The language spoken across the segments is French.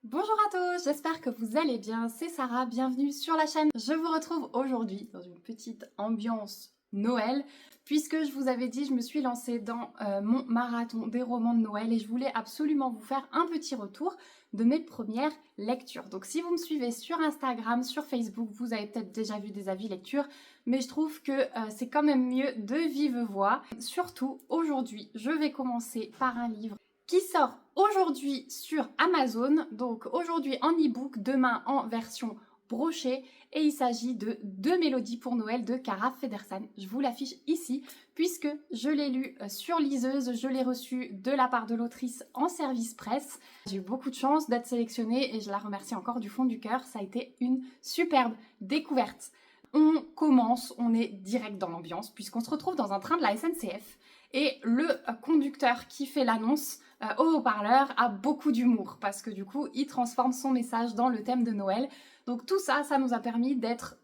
Bonjour à tous, j'espère que vous allez bien, c'est Sarah, bienvenue sur la chaîne. Je vous retrouve aujourd'hui dans une petite ambiance Noël, puisque je vous avais dit, je me suis lancée dans mon marathon des romans de Noël et je voulais absolument vous faire un petit retour de mes premières lectures. Donc si vous me suivez sur Instagram, sur Facebook, vous avez peut-être déjà vu des avis lecture, mais je trouve que c'est quand même mieux de vive voix. Surtout aujourd'hui, je vais commencer par un livre qui sort aujourd'hui sur Amazon, donc aujourd'hui en e-book, demain en version brochée, et il s'agit de Deux mélodies pour Noël de Cara Federsan. Je vous l'affiche ici, puisque je l'ai lu sur liseuse, je l'ai reçu de la part de l'autrice en service presse. J'ai eu beaucoup de chance d'être sélectionnée et je la remercie encore du fond du cœur, ça a été une superbe découverte. On commence, on est direct dans l'ambiance, puisqu'on se retrouve dans un train de la SNCF, et le conducteur qui fait l'annonce au haut-parleur a beaucoup d'humour parce que du coup il transforme son message dans le thème de Noël. Donc tout ça, ça nous a permis d'être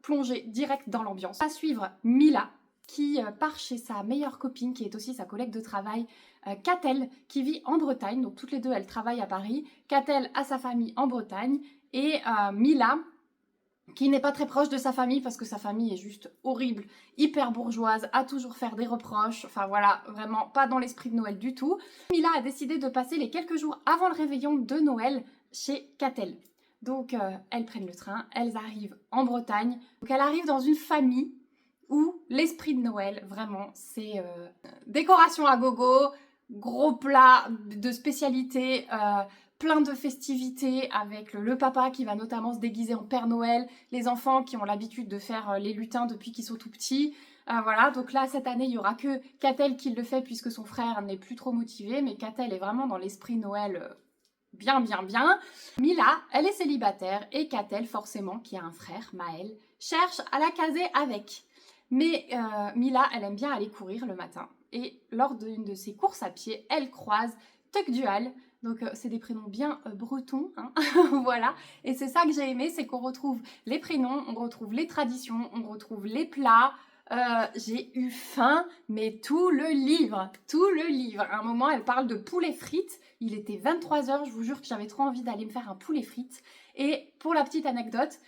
plongé direct dans l'ambiance. À suivre Mila qui part chez sa meilleure copine qui est aussi sa collègue de travail, Catel, qui vit en Bretagne. Donc toutes les deux elles travaillent à Paris. Catel a sa famille en Bretagne et Mila qui n'est pas très proche de sa famille parce que sa famille est juste horrible, hyper bourgeoise, à toujours faire des reproches, enfin voilà, vraiment pas dans l'esprit de Noël du tout. Mila a décidé de passer les quelques jours avant le réveillon de Noël chez Catel. Donc elles prennent le train, elles arrivent en Bretagne, donc elles arrivent dans une famille où l'esprit de Noël, vraiment, c'est décoration à gogo, gros plats de spécialité, plein de festivités avec le papa qui va notamment se déguiser en Père Noël, les enfants qui ont l'habitude de faire les lutins depuis qu'ils sont tout petits. Voilà, donc là cette année il n'y aura que Catel qui le fait puisque son frère n'est plus trop motivé, mais Catel est vraiment dans l'esprit Noël bien. Mila, elle est célibataire et Catel forcément, qui a un frère, Maël, cherche à la caser avec. Mais Mila, elle aime bien aller courir le matin et lors d'une de ses courses à pied, elle croise Tuck Dual. Donc c'est des prénoms bien bretons, hein. Voilà. Et c'est ça que j'ai aimé, c'est qu'on retrouve les prénoms, on retrouve les traditions, on retrouve les plats. J'ai eu faim, mais tout le livre. À un moment, elle parle de poulet frites. Il était 23h, je vous jure que j'avais trop envie d'aller me faire un poulet frites. Et pour la petite anecdote,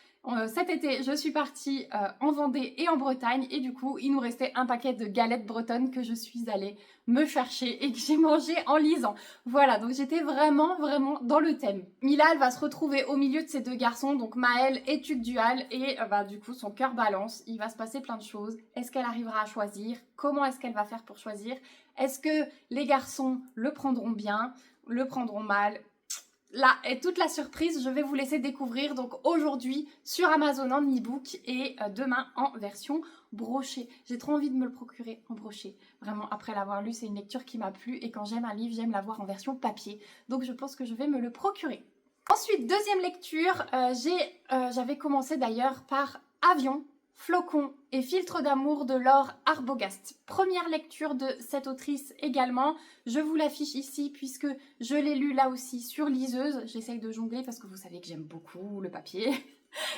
cet été, je suis partie en Vendée et en Bretagne et du coup, il nous restait un paquet de galettes bretonnes que je suis allée me chercher et que j'ai mangé en lisant. Voilà, donc j'étais vraiment dans le thème. Mila, elle va se retrouver au milieu de ces deux garçons, donc Maël et Tuc Dual, et du coup, son cœur balance. Il va se passer plein de choses. Est-ce qu'elle arrivera à choisir? Comment est-ce qu'elle va faire pour choisir? Est-ce que les garçons le prendront bien? Le prendront mal? Là est toute la surprise, je vais vous laisser découvrir donc aujourd'hui sur Amazon en e-book et demain en version brochée. J'ai trop envie de me le procurer en brochée. Vraiment, après l'avoir lu, c'est une lecture qui m'a plu et quand j'aime un livre, j'aime l'avoir en version papier. Donc je pense que je vais me le procurer. Ensuite, deuxième lecture, j'avais commencé d'ailleurs par Avion, Flocon et Filtre d'amour de Laure Arbogast. Première lecture de cette autrice également. Je vous l'affiche ici puisque je l'ai lu là aussi sur liseuse. J'essaye de jongler parce que vous savez que j'aime beaucoup le papier.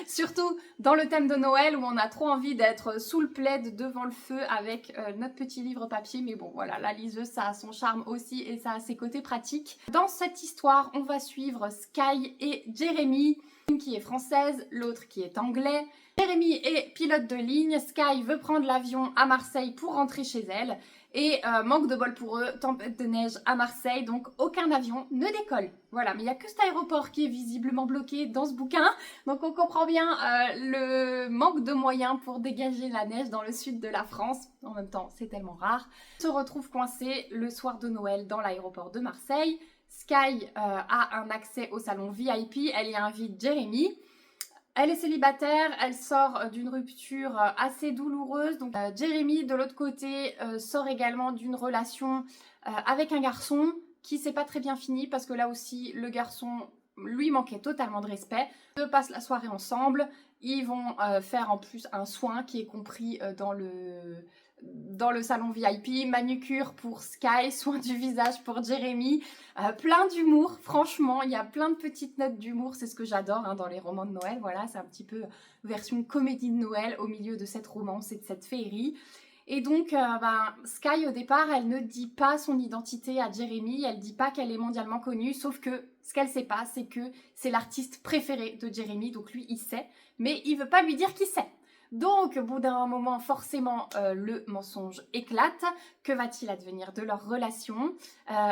Surtout dans le thème de Noël où on a trop envie d'être sous le plaid devant le feu avec notre petit livre papier. Mais bon voilà, la liseuse ça a son charme aussi et ça a ses côtés pratiques. Dans cette histoire, on va suivre Sky et Jérémy, une qui est française, l'autre qui est anglais. Jérémy est pilote de ligne, Sky veut prendre l'avion à Marseille pour rentrer chez elle. Et manque de bol pour eux, tempête de neige à Marseille, donc aucun avion ne décolle. Voilà, mais il n'y a que cet aéroport qui est visiblement bloqué dans ce bouquin. Donc on comprend bien le manque de moyens pour dégager la neige dans le sud de la France. En même temps, c'est tellement rare. On se retrouve coincé le soir de Noël dans l'aéroport de Marseille. Sky a un accès au salon VIP, elle y invite Jérémy. Elle est célibataire, elle sort d'une rupture assez douloureuse. Donc Jérémy, de l'autre côté, sort également d'une relation avec un garçon qui s'est pas très bien fini parce que là aussi, le garçon lui manquait totalement de respect. Ils passent la soirée ensemble. Ils vont faire en plus un soin qui est compris dans le salon VIP, manucure pour Sky, soin du visage pour Jérémy, plein d'humour, franchement, il y a plein de petites notes d'humour, c'est ce que j'adore hein, dans les romans de Noël, voilà, c'est un petit peu version comédie de Noël au milieu de cette romance et de cette féerie. Et donc, Sky, au départ, elle ne dit pas son identité à Jeremy, elle dit pas qu'elle est mondialement connue, sauf que ce qu'elle sait pas, c'est que c'est l'artiste préféré de Jeremy, donc lui, il sait, mais il veut pas lui dire qui c'est. Donc, au bout d'un moment, forcément, le mensonge éclate. Que va-t-il advenir de leur relation?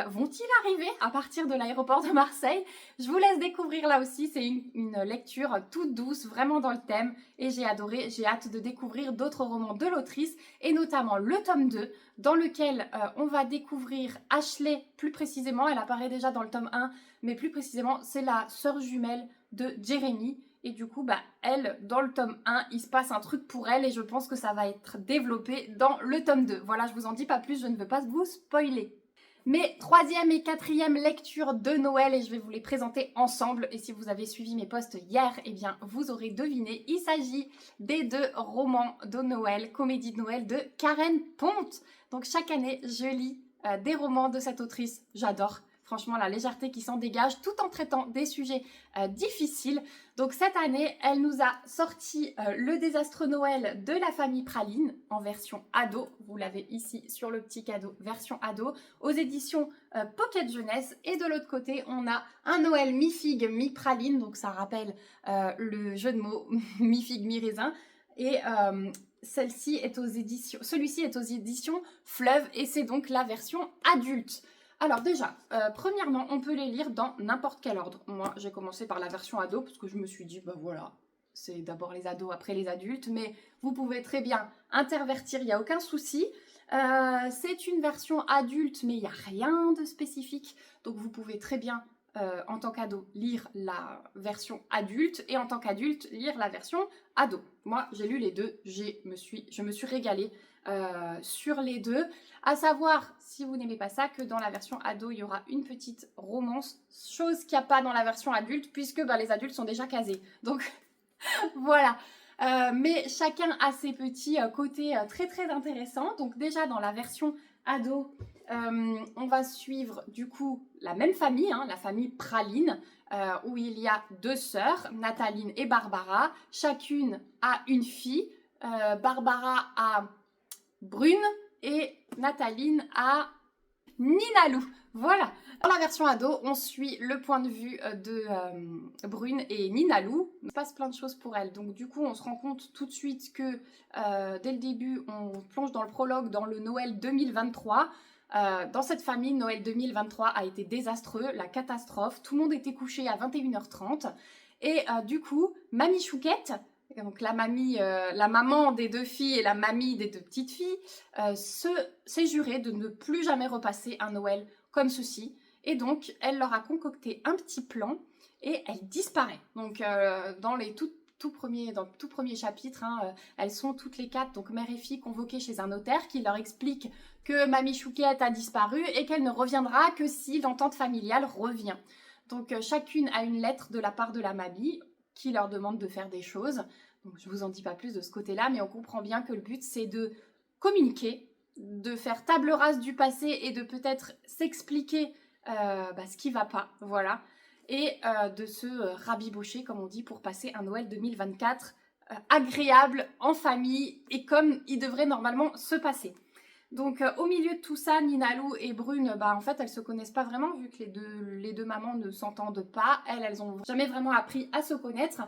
Vont-ils arriver à partir de l'aéroport de Marseille? Je vous laisse découvrir là aussi, c'est une lecture toute douce, vraiment dans le thème, et j'ai adoré, j'ai hâte de découvrir d'autres romans de l'autrice, et notamment le tome 2, dans lequel on va découvrir Ashley plus précisément. Elle apparaît déjà dans le tome 1, mais plus précisément, c'est la sœur jumelle de Jeremy. Et du coup, elle, dans le tome 1, il se passe un truc pour elle et je pense que ça va être développé dans le tome 2. Voilà, je vous en dis pas plus, je ne veux pas vous spoiler. Mes troisième et quatrième lectures de Noël et je vais vous les présenter ensemble. Et si vous avez suivi mes posts hier, eh bien vous aurez deviné, il s'agit des 2 romans de Noël, comédie de Noël de Karen Ponte. Donc chaque année, je lis des romans de cette autrice, j'adore. Franchement, la légèreté qui s'en dégage tout en traitant des sujets difficiles. Donc cette année, elle nous a sorti Le désastreux Noël de la famille Praline en version ado. Vous l'avez ici sur le petit cadeau, version ado, aux éditions Pocket Jeunesse. Et de l'autre côté, on a un Noël mi-figue, mi-praline. Donc ça rappelle le jeu de mots mi-figue, mi-raisin. Et celui-ci est aux éditions Fleuve et c'est donc la version adulte. Alors déjà, premièrement, on peut les lire dans n'importe quel ordre. Moi, j'ai commencé par la version ado parce que je me suis dit, voilà, c'est d'abord les ados, après les adultes. Mais vous pouvez très bien intervertir, il n'y a aucun souci. C'est une version adulte, mais il n'y a rien de spécifique. Donc vous pouvez très bien, en tant qu'ado, lire la version adulte et en tant qu'adulte, lire la version ado. Moi, j'ai lu les deux, je me suis régalée sur les deux. À savoir, si vous n'aimez pas ça, que dans la version ado, il y aura une petite romance, chose qu'il n'y a pas dans la version adulte, puisque les adultes sont déjà casés. Donc, voilà. Mais chacun a ses petits côtés très très intéressants. Donc déjà, dans la version ado, on va suivre du coup la même famille, la famille Praline, où il y a 2 sœurs, Nathaline et Barbara. Chacune a une fille. Barbara a Brune et Nathaline a Ninalou. Voilà. Dans la version ado, on suit le point de vue de Brune et Ninalou. Il se passe plein de choses pour elle. Donc du coup, on se rend compte tout de suite que dès le début, on plonge dans le prologue, dans le Noël 2023. Dans cette famille, Noël 2023 a été désastreux, la catastrophe. Tout le monde était couché à 21h30. Et du coup, Mamie Chouquette, donc la maman des 2 filles et la mamie des 2 petites filles, s'est jurée de ne plus jamais repasser un Noël comme ceci. Et donc, elle leur a concocté un petit plan et elle disparaît. Donc, dans le tout premier chapitre, elles sont toutes les 4, donc mère et fille, convoquées chez un notaire qui leur explique que Mamie Chouquette a disparu et qu'elle ne reviendra que si l'entente familiale revient. Donc, chacune a une lettre de la part de la mamie qui leur demande de faire des choses. Donc, je ne vous en dis pas plus de ce côté-là, mais on comprend bien que le but, c'est de communiquer, de faire table rase du passé et de peut-être s'expliquer ce qui ne va pas, voilà. Et de se rabibocher, comme on dit, pour passer un Noël 2024 agréable, en famille, et comme il devrait normalement se passer. Donc au milieu de tout ça, Ninalou et Brune, en fait, elles se connaissent pas vraiment vu que les deux mamans ne s'entendent pas. Elles ont jamais vraiment appris à se connaître.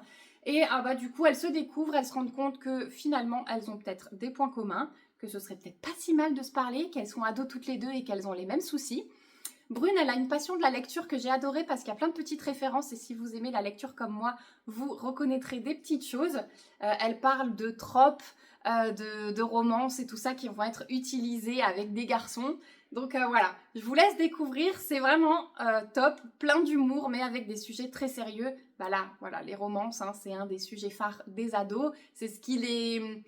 Et du coup, elles se découvrent, elles se rendent compte que finalement, elles ont peut-être des points communs, que ce serait peut-être pas si mal de se parler, qu'elles sont ados toutes les deux et qu'elles ont les mêmes soucis. Brune, elle a une passion de la lecture que j'ai adorée parce qu'il y a plein de petites références et si vous aimez la lecture comme moi, vous reconnaîtrez des petites choses. Elle parle de tropes, de romances et tout ça qui vont être utilisées avec des garçons. Donc voilà, je vous laisse découvrir, c'est vraiment top, plein d'humour mais avec des sujets très sérieux. Voilà, les romances, c'est un des sujets phares des ados, c'est ce qui les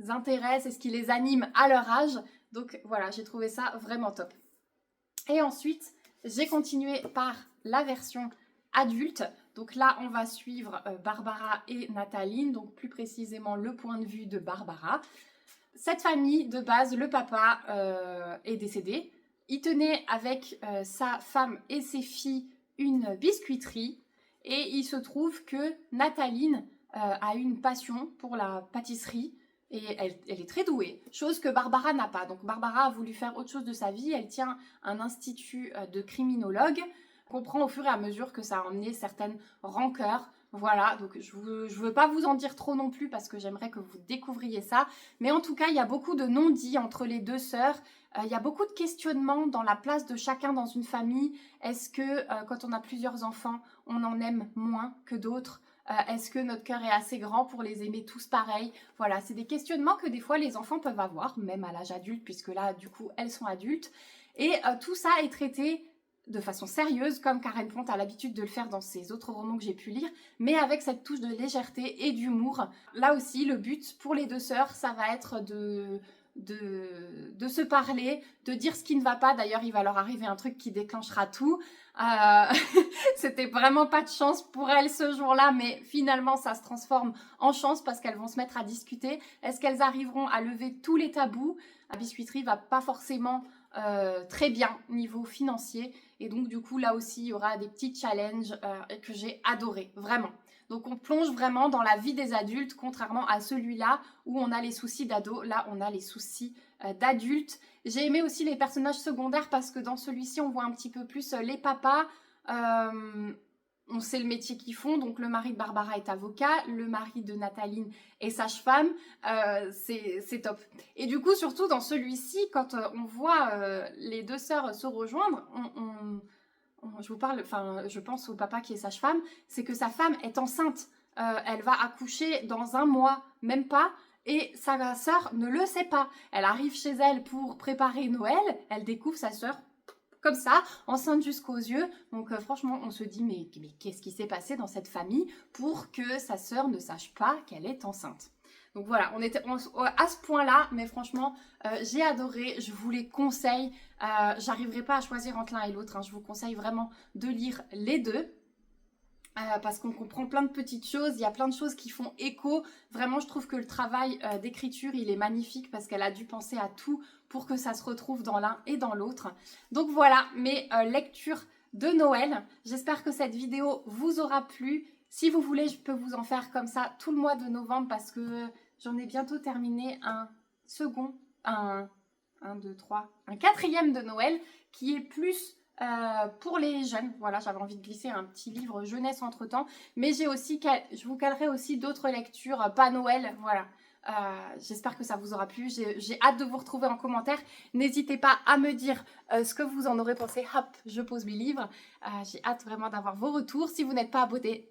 intéresse et ce qui les anime à leur âge. Donc voilà, j'ai trouvé ça vraiment top. Et ensuite, j'ai continué par la version adulte. Donc là, on va suivre Barbara et Nathaline, donc plus précisément le point de vue de Barbara. Cette famille, de base, le papa est décédé. Il tenait avec sa femme et ses filles une biscuiterie. Et il se trouve que Nathaline a une passion pour la pâtisserie. Et elle est très douée, chose que Barbara n'a pas. Donc Barbara a voulu faire autre chose de sa vie. Elle tient un institut de criminologue. On comprend au fur et à mesure que ça a emmené certaines rancœurs. Voilà, donc je veux pas vous en dire trop non plus parce que j'aimerais que vous découvriez ça. Mais en tout cas, il y a beaucoup de non-dits entre les deux sœurs. Il y a beaucoup de questionnements dans la place de chacun dans une famille. Est-ce que quand on a plusieurs enfants, on en aime moins que d'autres ? Est-ce que notre cœur est assez grand pour les aimer tous pareil? Voilà, c'est des questionnements que des fois les enfants peuvent avoir, même à l'âge adulte, puisque là, du coup, elles sont adultes. Et tout ça est traité de façon sérieuse, comme Karen Pont a l'habitude de le faire dans ses autres romans que j'ai pu lire, mais avec cette touche de légèreté et d'humour. Là aussi, le but pour les deux sœurs, ça va être de se parler, de dire ce qui ne va pas. D'ailleurs, il va leur arriver un truc qui déclenchera tout. C'était vraiment pas de chance pour elles ce jour-là, mais finalement, ça se transforme en chance parce qu'elles vont se mettre à discuter. Est-ce qu'elles arriveront à lever tous les tabous? La biscuiterie va pas forcément très bien niveau financier. Et donc, du coup, là aussi, il y aura des petits challenges que j'ai adoré, vraiment. Donc, on plonge vraiment dans la vie des adultes, contrairement à celui-là où on a les soucis d'ado. Là, on a les soucis d'adultes. J'ai aimé aussi les personnages secondaires parce que dans celui-ci, on voit un petit peu plus les papas. On sait le métier qu'ils font. Donc, le mari de Barbara est avocat. Le mari de Nathaline est sage-femme. C'est top. Et du coup, surtout dans celui-ci, quand on voit les deux sœurs se rejoindre, je vous parle, enfin, je pense au papa qui est sage-femme, c'est que sa femme est enceinte. Elle va accoucher dans 1 mois, même pas. Et sa sœur ne le sait pas. Elle arrive chez elle pour préparer Noël. Elle découvre sa sœur comme ça, enceinte jusqu'aux yeux. Donc franchement, on se dit, mais qu'est-ce qui s'est passé dans cette famille pour que sa sœur ne sache pas qu'elle est enceinte? Donc voilà, on était à ce point-là, mais franchement, j'ai adoré, je vous les conseille. J'arriverai pas à choisir entre l'un et l'autre, hein. Je vous conseille vraiment de lire les deux. Parce qu'on comprend plein de petites choses, il y a plein de choses qui font écho. Vraiment, je trouve que le travail d'écriture, il est magnifique parce qu'elle a dû penser à tout pour que ça se retrouve dans l'un et dans l'autre. Donc voilà, mes lectures de Noël. J'espère que cette vidéo vous aura plu. Si vous voulez, je peux vous en faire comme ça tout le mois de novembre parce que j'en ai bientôt terminé un quatrième de Noël qui est plus pour les jeunes. Voilà, j'avais envie de glisser un petit livre jeunesse entre temps, mais j'ai aussi, je vous calerai aussi d'autres lectures, pas Noël, voilà. J'espère que ça vous aura plu, j'ai hâte de vous retrouver en commentaire. N'hésitez pas à me dire ce que vous en aurez pensé. Hop, je pose mes livres. J'ai hâte vraiment d'avoir vos retours. Si vous n'êtes pas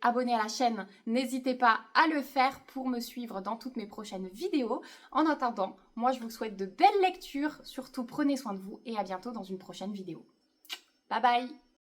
abonné à la chaîne, n'hésitez pas à le faire pour me suivre dans toutes mes prochaines vidéos. En attendant, moi je vous souhaite de belles lectures, surtout prenez soin de vous et à bientôt dans une prochaine vidéo. Bye bye!